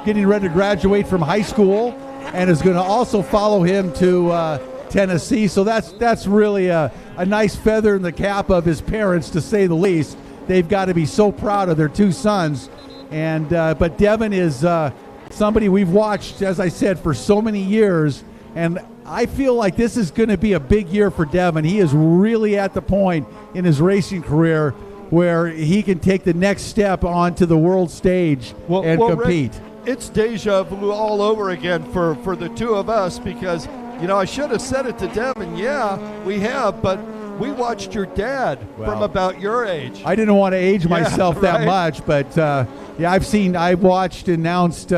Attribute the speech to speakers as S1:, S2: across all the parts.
S1: getting ready to graduate from high school and is going to also follow him to Tennessee. So that's really a nice feather in the cap of his parents, to say the least. They've got to be so proud of their two sons. And but Devin is somebody we've watched, as I said, for so many years, and I feel like this is going to be a big year for Devin. He is really at the point in his racing career where he can take the next step onto the world stage and compete.
S2: Rick, it's deja vu all over again for the two of us, because, you know, I should have said it to Devin. Yeah, we have, but we watched your dad from about your age.
S1: I didn't want to age myself that much, but yeah, I've watched and announced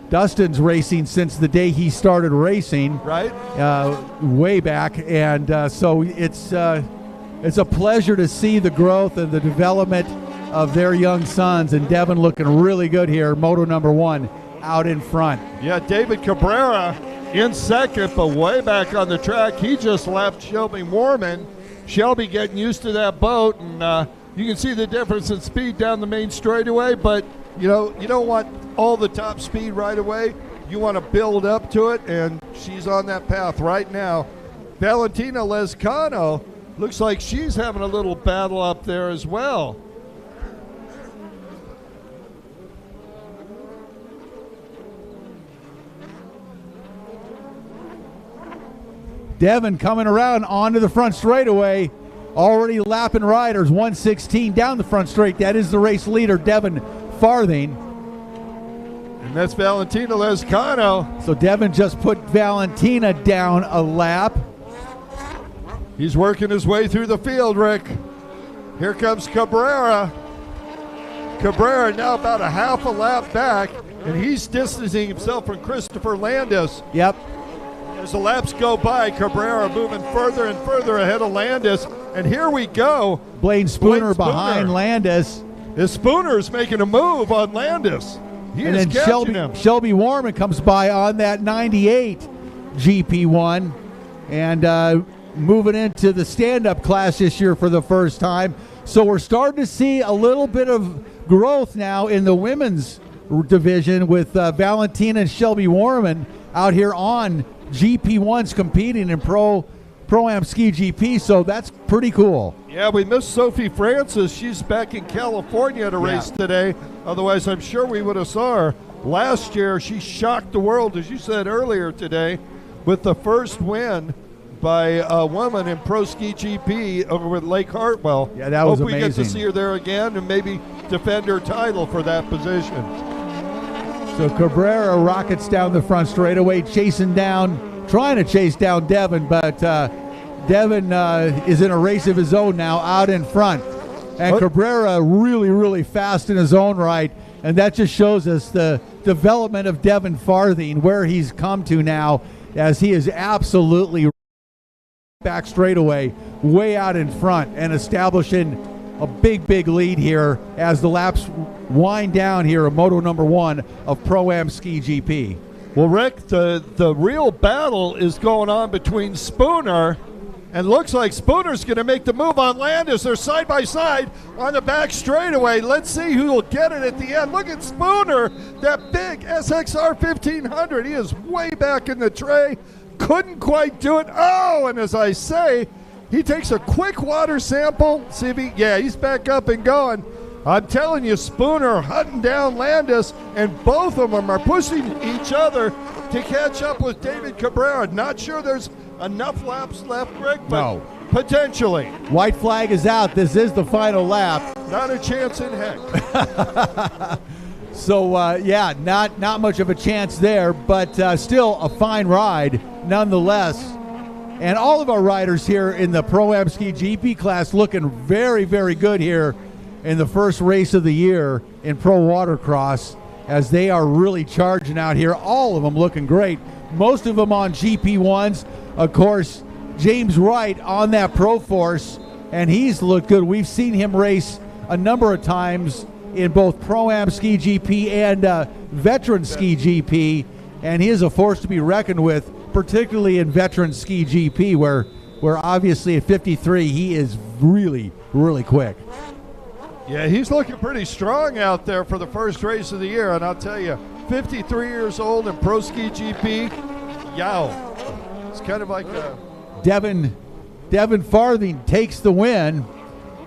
S1: Dustin's racing since the day he started racing, way back, and so it's a pleasure to see the growth and the development of their young sons, and Devin looking really good here, moto number 1 out in front.
S2: Yeah, David Cabrera in second, but way back on the track. He just left Shelby Warman. Shelby getting used to that boat, and you can see the difference in speed down the main straightaway, but you know, you don't want all the top speed right away. You want to build up to it, and she's on that path right now. Valentina Lezcano looks like she's having a little battle up there as well.
S1: Devin coming around onto the front straightaway, already lapping riders, 116 down the front straight. That is the race leader, Devin Farthing.
S2: And that's Valentina Lezcano.
S1: So Devin just put Valentina down a lap.
S2: He's working his way through the field, Rick. Here comes Cabrera. Cabrera now about a half a lap back, and he's distancing himself from Christopher Landis.
S1: Yep.
S2: As the laps go by, Cabrera moving further and further ahead of Landis. And here we go.
S1: Blaine Spooner behind Landis.
S2: Spooner's making a move on Landis. He is catching him.
S1: Shelby Warman comes by on that 98 GP1 and moving into the stand-up class this year for the first time. So we're starting to see a little bit of growth now in the women's division with Valentina and Shelby Warman out here on GP1s competing in Pro-Am Ski GP, so that's pretty cool.
S2: Yeah, we missed Sophie Francis. She's back in California to race today. Otherwise, I'm sure we would have saw her. Last year, she shocked the world, as you said earlier today, with the first win by a woman in Pro Ski GP over with Lake Hartwell.
S1: Yeah, that was
S2: amazing. Hope we get to see her there again and maybe defend her title for that position.
S1: So Cabrera rockets down the front straightaway, trying to chase down Devin, but Devin is in a race of his own now out in front. And Cabrera really, really fast in his own right, and that just shows us the development of Devin Farthing, where he's come to now, as he is absolutely back straightaway, way out in front, and establishing a big lead here as the laps wind down here of moto number 1 of Pro-Am Ski GP.
S2: Well, Rick, the real battle is going on between Spooner, and looks like Spooner's going to make the move on Landis. They're side by side on the back straightaway. Let's see who will get it at the end. Look at Spooner, that big SXR 1500. He is way back in the tray. Couldn't quite do it. Oh, and as I say, he takes a quick water sample. See if he's back up and going. I'm telling you, Spooner hunting down Landis, and both of them are pushing each other to catch up with David Cabrera. Not sure there's enough laps left, Rick, but potentially.
S1: White flag is out. This is the final lap.
S2: Not a chance in heck.
S1: So, not much of a chance there, but still a fine ride nonetheless. And all of our riders here in the Pro-Am Ski GP class looking very, very good here in the first race of the year in Pro Watercross, as they are really charging out here. All of them looking great. Most of them on GP1s. Of course, James Wright on that Pro Force, and he's looked good. We've seen him race a number of times in both Pro-Am Ski GP and Veteran Ski GP, and he is a force to be reckoned with, particularly in Veteran Ski GP, where obviously at 53 he is really, really quick.
S2: Yeah, he's looking pretty strong out there for the first race of the year, and I'll tell you, 53 years old in Pro Ski GP. Yow. It's kind of like a...
S1: Devin Farthing takes the win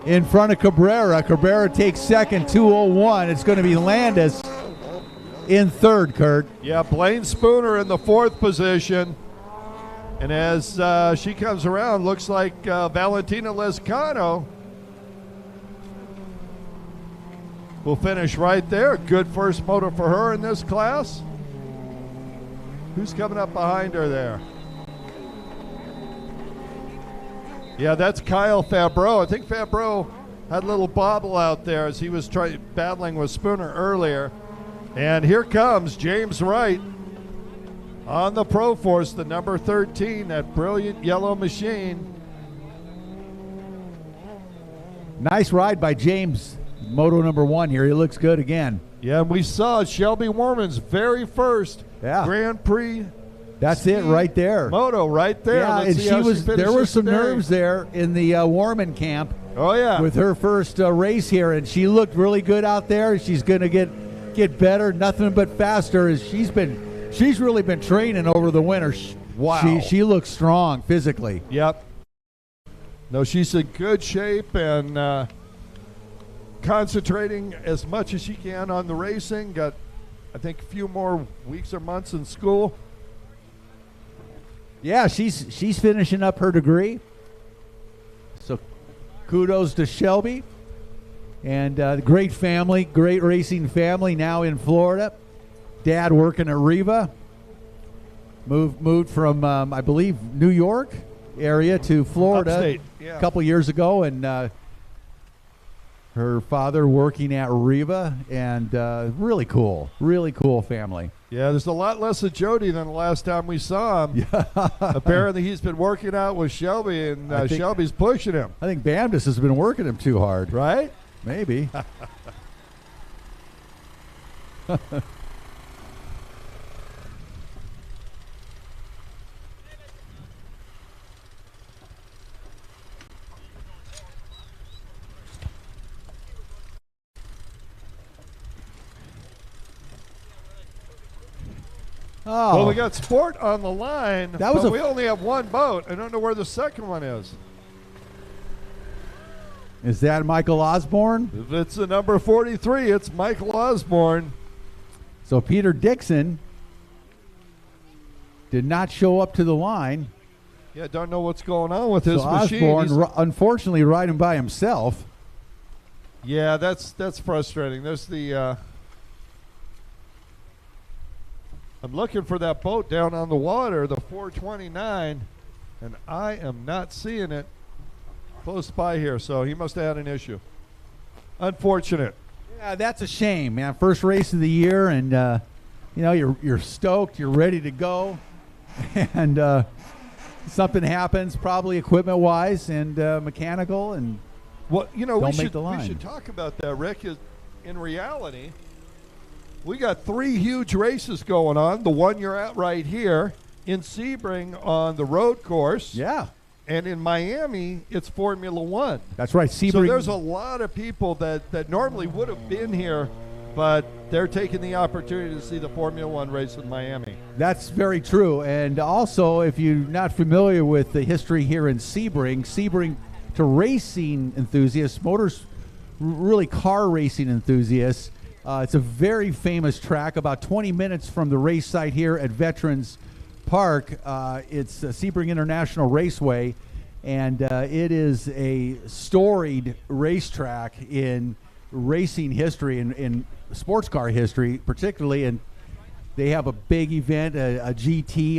S1: in front of Cabrera. Cabrera takes second, 2:01. It's going to be Landis in third, Kurt.
S2: Yeah, Blaine Spooner in the fourth position. And as she comes around, looks like Valentina Lescano will finish right there. Good first moto for her in this class. Who's coming up behind her there? Yeah, that's Kyle Fabreau. I think Fabreau had a little bobble out there as he was battling with Spooner earlier. And here comes James Wright on the Pro Force, the number 13, that brilliant yellow machine.
S1: Nice ride by James, moto number 1 here. He looks good again.
S2: Yeah, and we saw Shelby Warman's very first Grand Prix.
S1: That's it right there.
S2: Moto right there.
S1: Yeah, and there were some nerves there in the Warman camp.
S2: Oh, yeah.
S1: With her first race here, and she looked really good out there. She's going to get better, nothing but faster. As she's really been training over the winter.
S2: Wow.
S1: She looks strong physically.
S2: Yep. No, she's in good shape and concentrating as much as she can on the racing. Got, I think, a few more weeks or months in school.
S1: Yeah, she's finishing up her degree. So kudos to Shelby. And great family, great racing family now in Florida. Dad working at Riva. Moved from, I believe, New York area to Florida
S2: Upstate, yeah.
S1: A couple years ago. And her father working at Riva. And really cool family.
S2: Yeah, there's a lot less of Jody than the last time we saw him.
S1: Yeah.
S2: Apparently he's been working out with Shelby, and Shelby's pushing him.
S1: I think Bamdis has been working him too hard.
S2: Right?
S1: Maybe.
S2: Well, we got Sport on the line,
S1: but
S2: we only have one boat. I don't know where the second one is.
S1: Is that Michael Osborne?
S2: If it's the number 43, it's Michael Osborne.
S1: So Peter Dixon did not show up to the line.
S2: Yeah, don't know what's going on with his machine.
S1: Osborne, unfortunately, riding by himself.
S2: Yeah, that's frustrating. There's the... I'm looking for that boat down on the water, the 429, and I am not seeing it close by here, so he must have had an issue. Unfortunate.
S1: Yeah, that's a shame, man. First race of the year, and you're stoked, you're ready to go, and something happens, probably equipment-wise and mechanical, and don't make the line.
S2: We should talk about that, Rick. In reality, we got 3 huge races going on. The one you're at right here in Sebring on the road course.
S1: Yeah.
S2: And in Miami, it's Formula One.
S1: That's right. Sebring.
S2: So there's a lot of people that normally would have been here, but they're taking the opportunity to see the Formula One race in Miami.
S1: That's very true. And also, if you're not familiar with the history here in Sebring to racing enthusiasts, really car racing enthusiasts, it's a very famous track, about 20 minutes from the race site here at Veterans Park. It's Sebring International Raceway, and it is a storied racetrack in racing history, in sports car history particularly. And they have a big event, a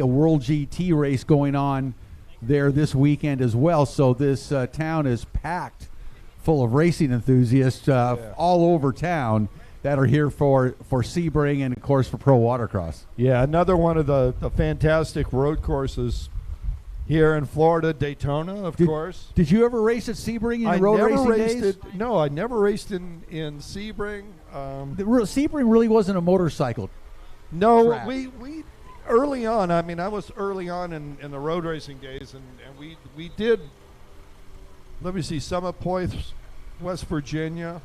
S1: World GT race going on there this weekend as well. So this town is packed full of racing enthusiasts all over town that are here for Sebring and, of course, for Pro Watercross.
S2: Yeah, another one of the fantastic road courses here in Florida, Daytona, of course.
S1: Did you ever race at Sebring in your road racing days?
S2: No, I never raced in Sebring.
S1: Sebring really wasn't a motorcycle track.
S2: we early on, I was early on in the road racing days, and we did, let me see, Summit Point, West Virginia.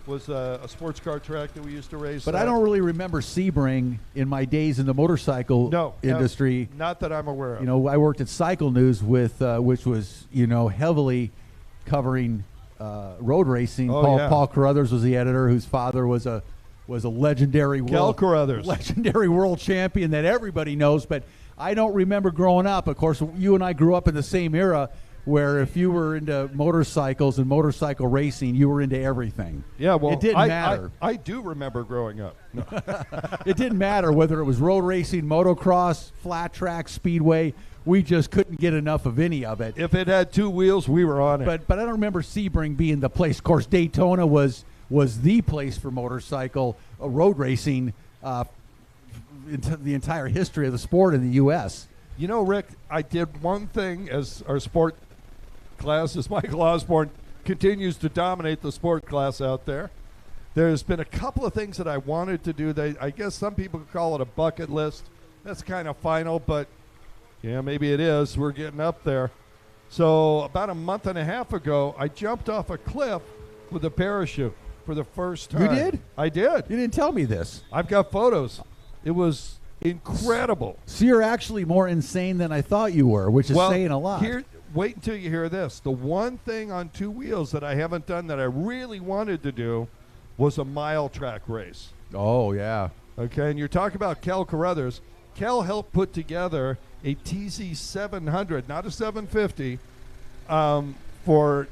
S2: was a sports car track that we used to race.
S1: But I don't really remember Sebring in my days in the motorcycle industry.
S2: Not that I'm aware of.
S1: You know, I worked at Cycle News with, which was, you know, heavily covering road racing. Paul Carruthers was the editor, whose father was a legendary legendary world champion that everybody knows. But I don't remember growing up. Of course, you and I grew up in the same era, where if you were into motorcycles and motorcycle racing, you were into everything.
S2: Yeah, well,
S1: it didn't matter.
S2: I do remember growing up. No.
S1: It didn't matter whether it was road racing, motocross, flat track, speedway. We just couldn't get enough of any of it.
S2: If it had two wheels, we were on it.
S1: But I don't remember Sebring being the place. Of course, Daytona was the place for motorcycle road racing the entire history of the sport in the U.S.
S2: You know, Rick, I did one thing as our sport class, as Michael Osborne continues to dominate the sport class out there. There's been a couple of things that I wanted to do. I guess some people call it a bucket list. That's kind of final, but yeah, maybe it is. We're getting up there. So about a month and a half ago, I jumped off a cliff with a parachute for the first time.
S1: You did?
S2: I did.
S1: You didn't tell me this.
S2: I've got photos. It was incredible.
S1: So you're actually more insane than I thought you were, which is saying a lot.
S2: Wait until you hear this. The one thing on two wheels that I haven't done that I really wanted to do was a mile track race.
S1: Oh, yeah.
S2: Okay, and you're talking about Kel Carruthers. Kel helped put together a TZ 700, not a 750, for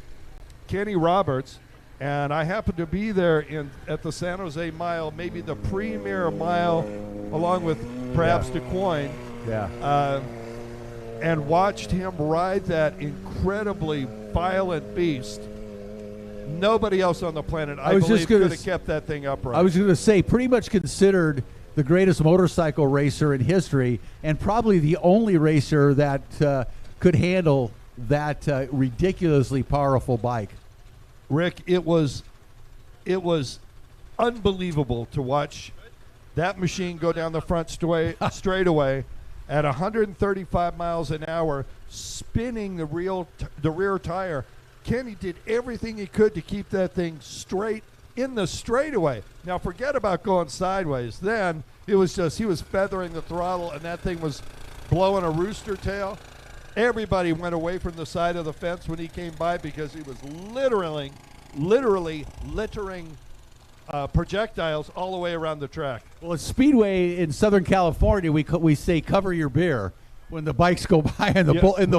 S2: Kenny Roberts, and I happened to be there at the San Jose Mile, maybe the premier mile, along with perhaps DeQuoin.
S1: Yeah.
S2: And watched him ride that incredibly violent beast. Nobody else on the planet, I believe, could have kept that thing upright.
S1: I was going to say, pretty much considered the greatest motorcycle racer in history, and probably the only racer that could handle that ridiculously powerful bike.
S2: Rick, it was unbelievable to watch that machine go down the front straightaway at 135 miles an hour, spinning the rear tire. Kenny did everything he could to keep that thing straight in the straightaway. Now, forget about going sideways. Then it was just he was feathering the throttle, and that thing was blowing a rooster tail. Everybody went away from the side of the fence when he came by because he was literally littering projectiles all the way around the track.
S1: Well, at Speedway in Southern California, we say cover your beer when the bikes go by in the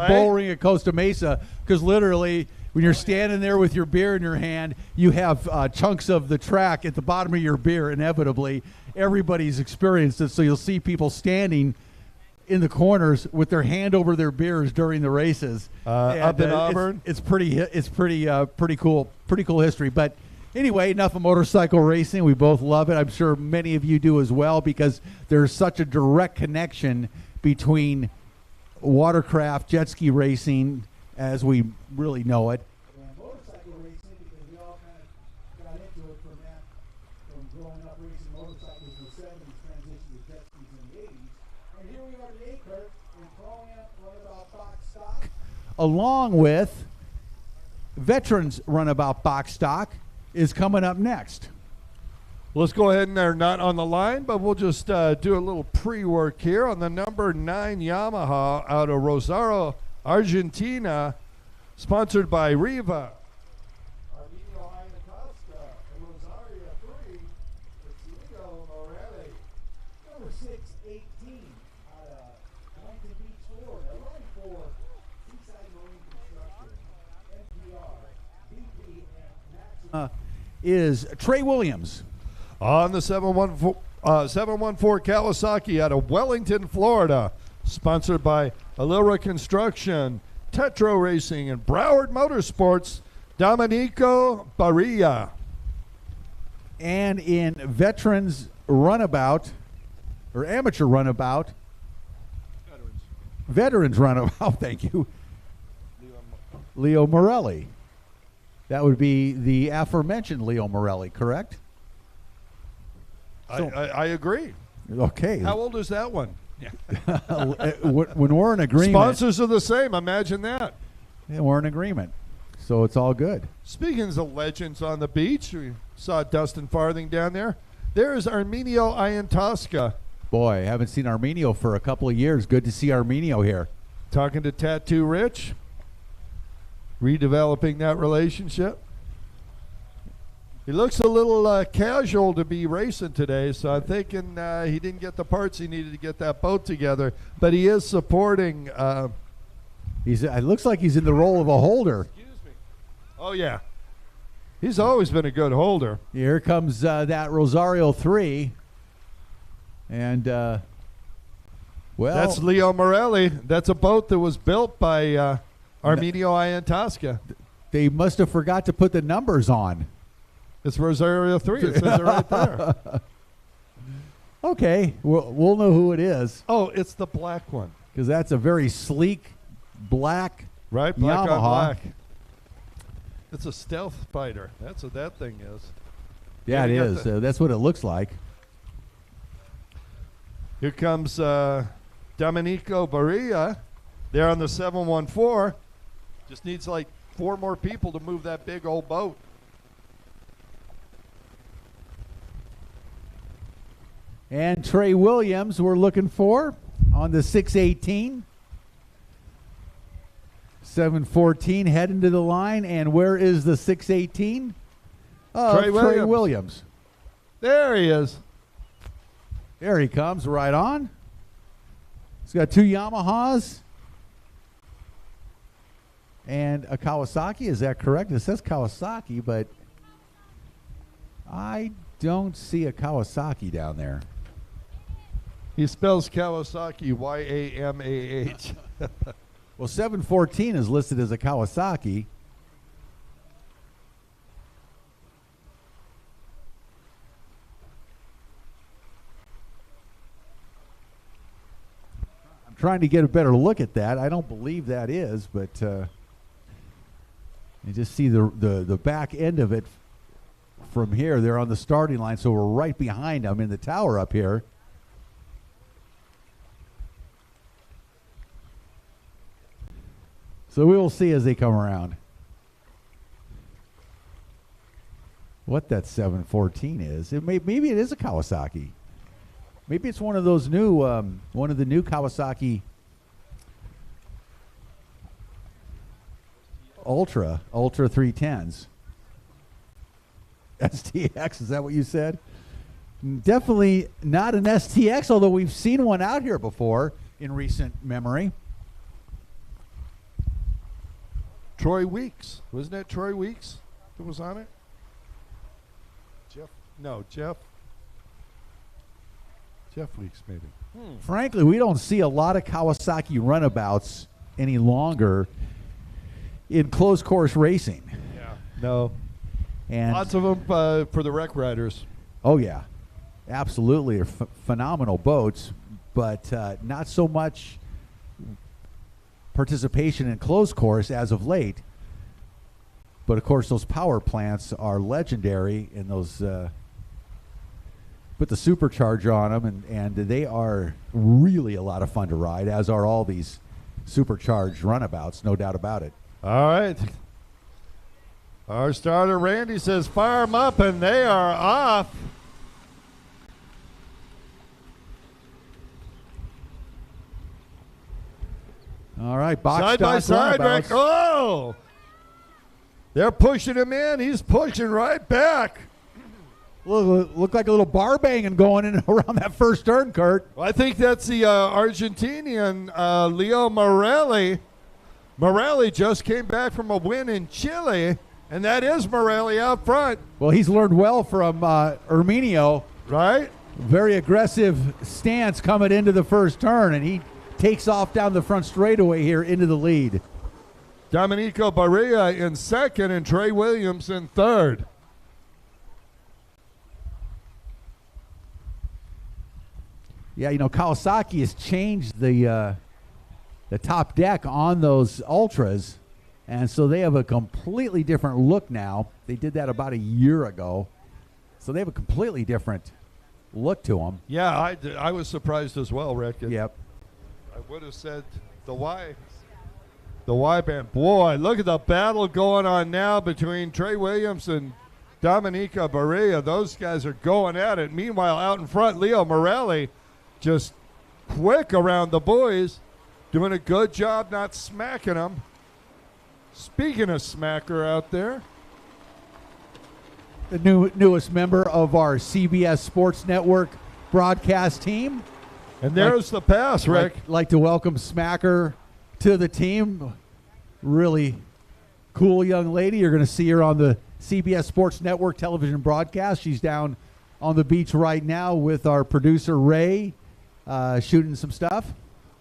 S1: bull ring at Costa Mesa, because literally when you're standing there with your beer in your hand, you have chunks of the track at the bottom of your beer. Inevitably, everybody's experienced it, so you'll see people standing in the corners with their hand over their beers during the races.
S2: Up in Auburn,
S1: it's pretty cool history. But anyway, enough of motorcycle racing. We both love it. I'm sure many of you do as well, because there's such a direct connection between watercraft, jet ski racing, as we really know it, and motorcycle racing, because we all kind of got into it from growing up racing motorcycles in the 70s, transitioned to jet skis in the 80s. And here we are today, Kurt, in Runabout Box Stock, along with Veterans Runabout Box Stock is coming up next.
S2: Let's go ahead, and they're not on the line, but we'll just do a little pre-work here on the number 9 Yamaha out of Rosario, Argentina, sponsored by Riva.
S1: Number 618 out of Boynton Beach, Florida, running for Seaside Marine Construction, NPR, BP, and Maxima, is Trey Williams.
S2: On the 714 Kawasaki out of Wellington, Florida, sponsored by Allura Construction, Tetro Racing, and Broward Motorsports, Domenico Barilla.
S1: And in Veterans Runabout, or Amateur Runabout, Veterans Runabout, thank you, Leo Morelli. That would be the aforementioned Leo Morelli, correct?
S2: I agree.
S1: Okay.
S2: How old is that one?
S1: When we're in agreement.
S2: Sponsors are the same. Imagine that.
S1: Yeah, we're in agreement. So it's all good.
S2: Speaking of legends on the beach, we saw Dustin Farthing down there. There is Arminio Iantoska.
S1: Boy, haven't seen Arminio for a couple of years. Good to see Arminio here.
S2: Talking to Tattoo Rich. Redeveloping that relationship. He looks a little casual to be racing today, so I'm thinking he didn't get the parts he needed to get that boat together. But he is supporting.
S1: It looks like he's in the role of a holder.
S2: Excuse me. Oh, yeah. He's always been a good holder.
S1: Here comes that Rosario 3. And, well.
S2: That's Leo Morelli. That's a boat that was built by Arminio Iantoska.
S1: They must have forgot to put the numbers on.
S2: It's Rosario 3. It says it right there.
S1: Okay. We'll know who it is.
S2: Oh, it's the black one.
S1: Because that's a very sleek, black
S2: right? Black
S1: Yamaha.
S2: on black. It's a stealth fighter. That's what that thing is.
S1: Yeah, it is. That's what it looks like.
S2: Here comes Domenico Barilla. There on the 714. Just needs like 4 more people to move that big old boat.
S1: And Trey Williams we're looking for on the 618. 714 heading to the line. And where is the 618?
S2: Trey
S1: Williams.
S2: There he is.
S1: There he comes, right on. He's got 2 Yamahas and a Kawasaki. Is that correct? It says Kawasaki, but I don't see a Kawasaki down there.
S2: He spells Kawasaki Y-A-M-A-H.
S1: Well, 714 is listed as a Kawasaki. I'm trying to get a better look at that. I don't believe that is, but you just see the back end of it from here. They're on the starting line, so we're right behind them in the tower up here. So we will see as they come around what that 714 is. Maybe it is a Kawasaki. Maybe it's one of those new, one of the new Kawasaki Ultra 310s. STX, is that what you said? Definitely not an STX, although we've seen one out here before in recent memory.
S2: Troy Weeks. Wasn't that Troy Weeks that was on it? Jeff Weeks maybe.
S1: Frankly, we don't see a lot of Kawasaki runabouts any longer in closed course racing.
S2: Yeah. No.
S1: And
S2: lots of them for the wreck riders.
S1: Oh, yeah. Absolutely. They're phenomenal boats, but not so much participation in closed course as of late. But, of course, those power plants are legendary, and those put the supercharger on them, and they are really a lot of fun to ride, as are all these supercharged runabouts, no doubt about it.
S2: All right. Our starter, Randy, says fire them up, and they are off.
S1: All right, box
S2: side by side, Rick.
S1: runabouts.
S2: Oh! They're pushing him in. He's pushing right back.
S1: Look like a little bar banging going in around that first turn, Kurt.
S2: Well, I think that's the Argentinian Leo Morelli. Morelli just came back from a win in Chile, and that is Morelli out front.
S1: Well, he's learned well from Arminio.
S2: Right?
S1: Very aggressive stance coming into the first turn, and he takes off down the front straightaway here into the lead.
S2: Domenico Barilla in second and Trey Williams in third.
S1: Yeah, you know, Kawasaki has changed the top deck on those Ultras, and so they have a completely different look now. They did that about a year ago, so they have a completely different look to them.
S2: Yeah, I was surprised as well, Rick.
S1: Yep.
S2: I would have said the Y. the Y-band. Boy, look at the battle going on now between Trey Williams and Dominica Barilla. Those guys are going at it. Meanwhile, out in front, Leo Morelli just quick around the boys, doing a good job not smacking them. Speaking of smacker out there,
S1: the newest member of our CBS Sports Network broadcast team.
S2: And there's the pass, Rick.
S1: Like to welcome Smacker to the team. Really cool young lady. You're going to see her on the CBS Sports Network television broadcast. She's down on the beach right now with our producer, Ray, shooting some stuff.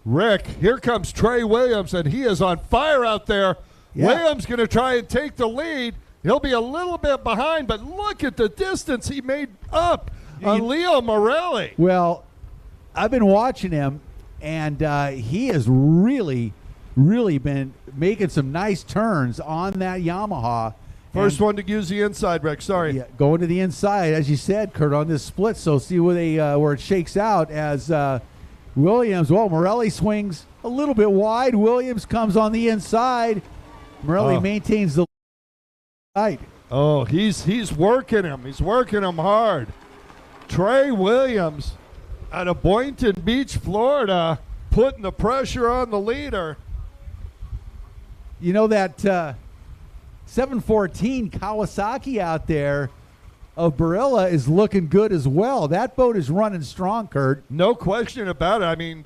S2: Rick, here comes Trey Williams, and he is on fire out there. Yeah. Williams going to try and take the lead. He'll be a little bit behind, but look at the distance he made up on Leo Morelli.
S1: Well, I've been watching him, and he has really been making some nice turns on that Yamaha.
S2: First one to use the inside, Rick. Sorry.
S1: Yeah, going to the inside, as you said, Kurt, on this split. So see where it shakes out as Williams. Well, Morelli swings a little bit wide. Williams comes on the inside. Morelli maintains the right.
S2: Oh, he's working him. He's working him hard. Trey Williams out of Boynton Beach, Florida, putting the pressure on the leader.
S1: You know that 714 Kawasaki out there of Barilla is looking good as well. That boat is running strong, Kurt.
S2: No question about it. I mean,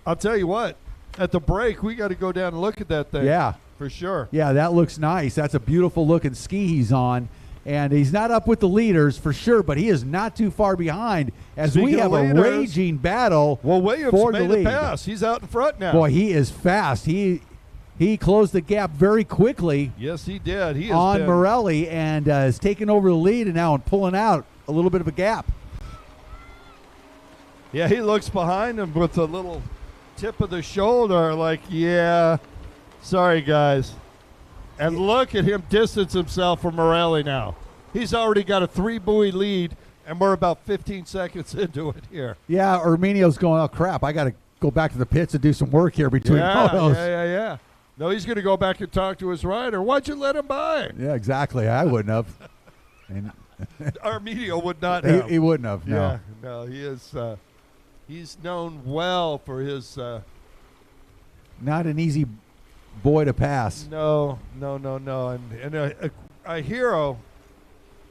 S2: I'll tell you what, at the break, we got to go down and look at that thing.
S1: Yeah.
S2: For sure.
S1: Yeah, that looks nice. That's a beautiful looking ski he's on. And he's not up with the leaders for sure, but he is not too far behind as we have a raging battle.
S2: Well, Williams
S1: for
S2: made
S1: the lead.
S2: the pass. He's out in front now.
S1: Boy, he is fast. He closed the gap very quickly.
S2: Yes, he did. He
S1: on Morelli and is taking over the lead and now and pulling out a little bit of a gap.
S2: Yeah, he looks behind him with a little tip of the shoulder like, yeah, sorry, guys. And look at him distance himself from Morelli now. He's already got a 3-buoy lead, and we're about 15 seconds into it here.
S1: Yeah, Arminio's going, oh, crap, I got to go back to the pits and do some work here between motos.
S2: Yeah. No, he's going to go back and talk to his rider. Why'd you let him by?
S1: Yeah, exactly. I wouldn't have. And
S2: Arminio would not have.
S1: He wouldn't have, no.
S2: Yeah, no, he is. He's known well for his.
S1: Not an easy boy to pass.
S2: No. And a hero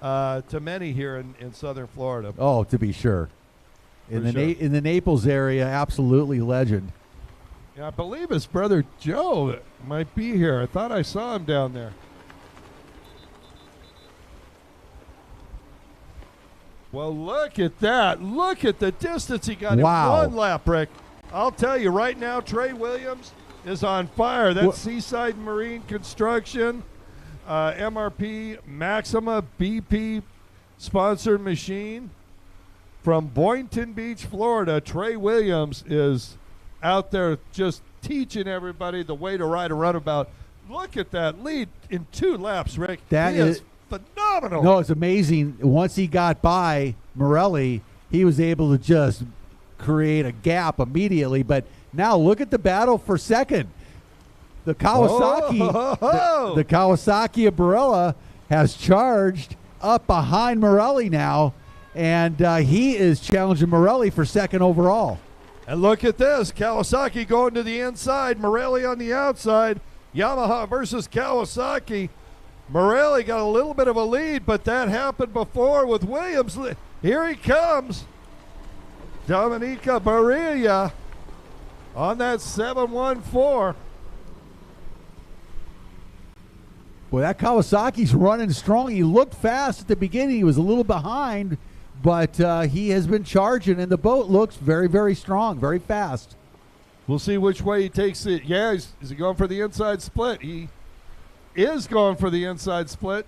S2: to many here in Southern Florida.
S1: Oh, to be sure. In the Naples area, absolutely legend.
S2: Yeah, I believe his brother Joe might be here. I thought I saw him down there. Well, look at that. Look at the distance he got in one lap, Rick. I'll tell you right now, Trey Williams is on fire. That's Seaside Marine Construction, MRP, Maxima, BP sponsored machine. From Boynton Beach, Florida, Trey Williams is out there just teaching everybody the way to ride a runabout. Look at that lead in 2 laps, Rick.
S1: That
S2: is phenomenal.
S1: No, it's amazing. Once he got by Morelli, he was able to just create a gap immediately. But now look at the battle for second. The Kawasaki, the Kawasaki of Barilla has charged up behind Morelli now, and he is challenging Morelli for second overall.
S2: And look at this. Kawasaki going to the inside. Morelli on the outside. Yamaha versus Kawasaki. Morelli got a little bit of a lead, but that happened before with Williams. Here he comes. Dominica Barilla on that 714.
S1: Boy, that Kawasaki's running strong. He looked fast at the beginning. He was a little behind, but he has been charging, and the boat looks very, very strong, very fast.
S2: We'll see which way he takes it. Yeah, is he going for the inside split? He is going for the inside split.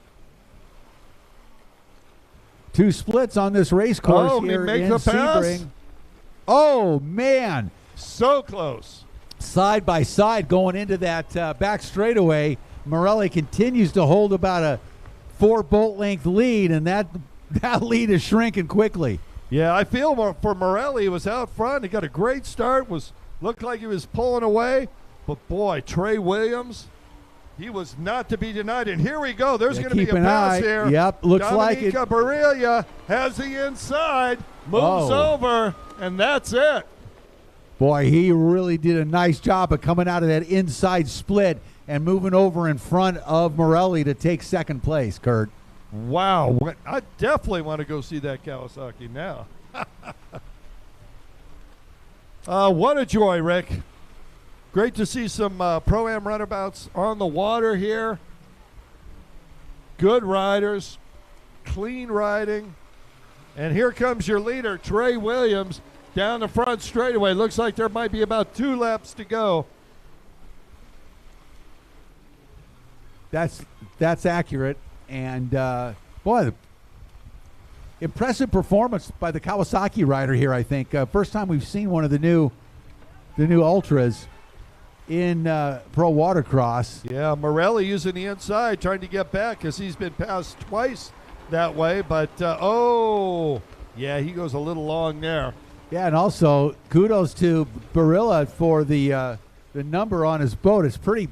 S1: 2 splits on this race course here in Sebring. Oh, man.
S2: So close.
S1: Side by side going into that back straightaway. Morelli continues to hold about a 4 bolt length lead, and that lead is shrinking quickly.
S2: Yeah, I feel for Morelli. He was out front. He got a great start. Looked like he was pulling away. But boy, Trey Williams, he was not to be denied. And here we go. There's going to be a
S1: keep an
S2: pass
S1: eye.
S2: here.
S1: Yep, looks like it.
S2: Barilla has the inside, moves over, and that's it.
S1: Boy, he really did a nice job of coming out of that inside split and moving over in front of Morelli to take second place, Kurt.
S2: Wow. I definitely want to go see that Kawasaki now. What a joy, Rick. Great to see some Pro-Am runabouts on the water here. Good riders, clean riding. And here comes your leader, Trey Williams, down the front straightaway. Looks like there might be about 2 laps to go.
S1: That's accurate. And, boy, impressive performance by the Kawasaki rider here, I think. First time we've seen one of the new Ultras in Pro Watercross.
S2: Yeah, Morelli using the inside, trying to get back because he's been passed twice that way. But, yeah, he goes a little long there.
S1: Yeah, and also kudos to Barilla for the number on his boat. It's pretty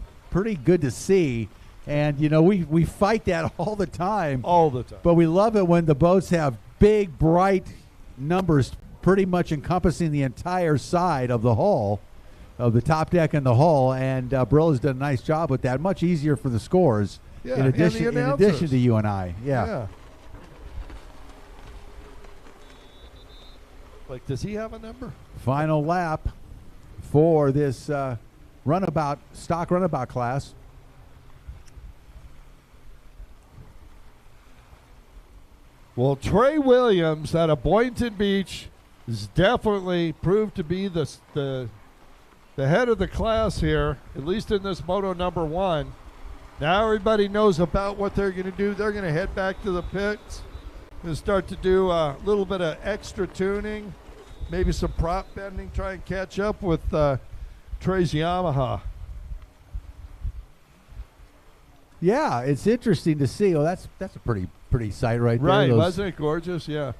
S1: good to see. And, you know, we fight that all the time.
S2: All the time.
S1: But we love it when the boats have big, bright numbers pretty much encompassing the entire side of the hull, of the top deck and the hull. And Barilla's done a nice job with that. Much easier for the scores in addition to you and I. Yeah.
S2: Like, does he have a number?
S1: Final lap for this stock runabout class.
S2: Well, Trey Williams out of Boynton Beach has definitely proved to be the head of the class here, at least in this moto number 1. Now everybody knows about what they're going to do. They're going to head back to the pits and start to do a little bit of extra tuning, maybe some prop bending, try and catch up with Trey's Yamaha.
S1: Yeah, it's interesting to see. Well, that's a pretty sight right there.
S2: Right, wasn't it gorgeous? Yeah.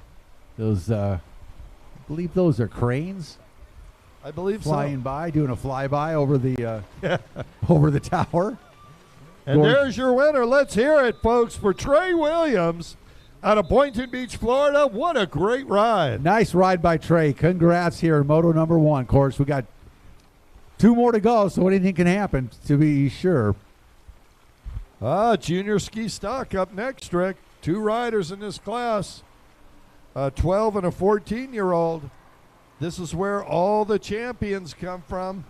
S1: Those, I believe those are cranes.
S2: I believe
S1: flying by, doing a flyby over the over the tower.
S2: And there's your winner. Let's hear it, folks, for Trey Williams out of Boynton Beach, Florida. What a great ride.
S1: Nice ride by Trey. Congrats here in moto number 1. Of course, we got 2 more to go, so anything can happen, to be sure.
S2: Junior ski stock up next, Rick. 2 riders in this class, a 12 and a 14-year-old. This is where all the champions come from.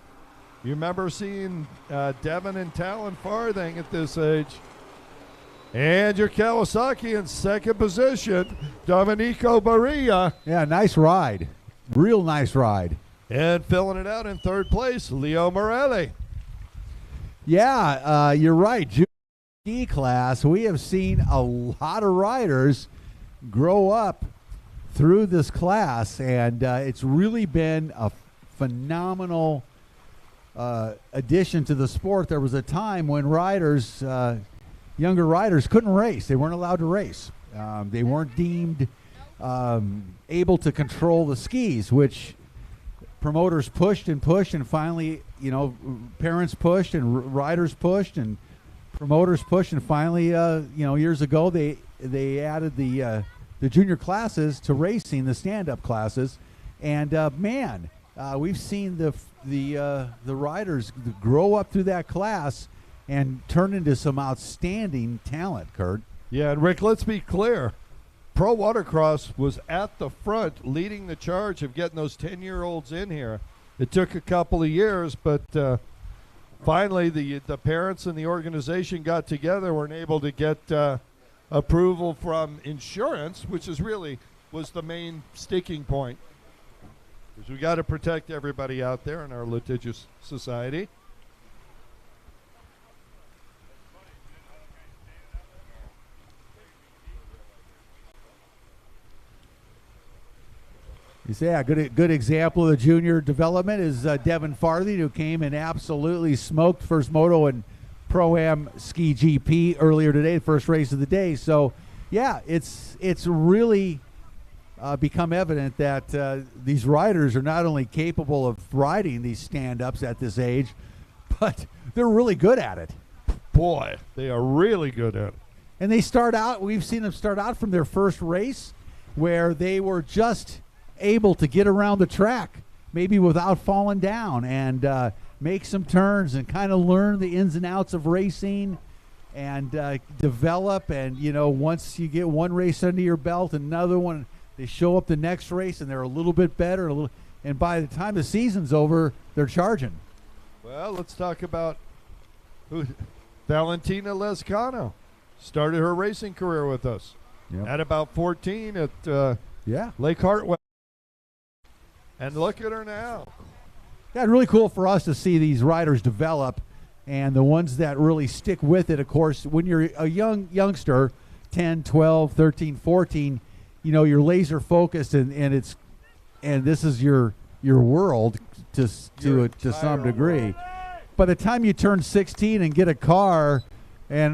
S2: You remember seeing Devin and Talon Farthing at this age. And your Kawasaki in second position, Domenico Barilla.
S1: Yeah, nice ride. Real nice ride.
S2: And filling it out in third place, Leo Morelli.
S1: Yeah, you're right. Ski class, we have seen a lot of riders grow up through this class, and it's really been a phenomenal addition to the sport. There was a time when riders, younger riders, couldn't race. They weren't allowed to race. They weren't deemed able to control the skis, which promoters pushed and pushed, and finally, you know, parents pushed and riders pushed and promoters pushed, and finally, years ago they added the junior classes to racing, the stand-up classes, and we've seen the riders grow up through that class and turn into some outstanding talent, Kurt.
S2: Yeah, and Rick, let's be clear. Pro Watercross was at the front leading the charge of getting those 10-year-olds in here. It took a couple of years, but finally the parents and the organization got together, were able to get approval from insurance, which was the main sticking point. Because we got to protect everybody out there in our litigious society.
S1: You say a good example of the junior development is Devin Farthing, who came and absolutely smoked first moto and Pro-Am Ski GP earlier today, the first race of the day. So, yeah, it's really become evident that these riders are not only capable of riding these stand-ups at this age, but they're really good at it.
S2: Boy, they are really good at it.
S1: And they start out, we've seen them start out from their first race where they were just able to get around the track, maybe without falling down, and make some turns and kind of learn the ins and outs of racing and develop. And, you know, once you get one race under your belt, another one, they show up the next race and they're a little bit better. And by the time the season's over, they're charging.
S2: Well, let's talk about Valentina Lescano. Started her racing career with us at about 14 at Lake Hartwell. And look at her now.
S1: Yeah, really cool for us to see these riders develop, and the ones that really stick with it. Of course, when you're a youngster, 10, 12, 13, 14, you know, you're laser focused, and this is your world to some degree. By the time you turn 16 and get a car and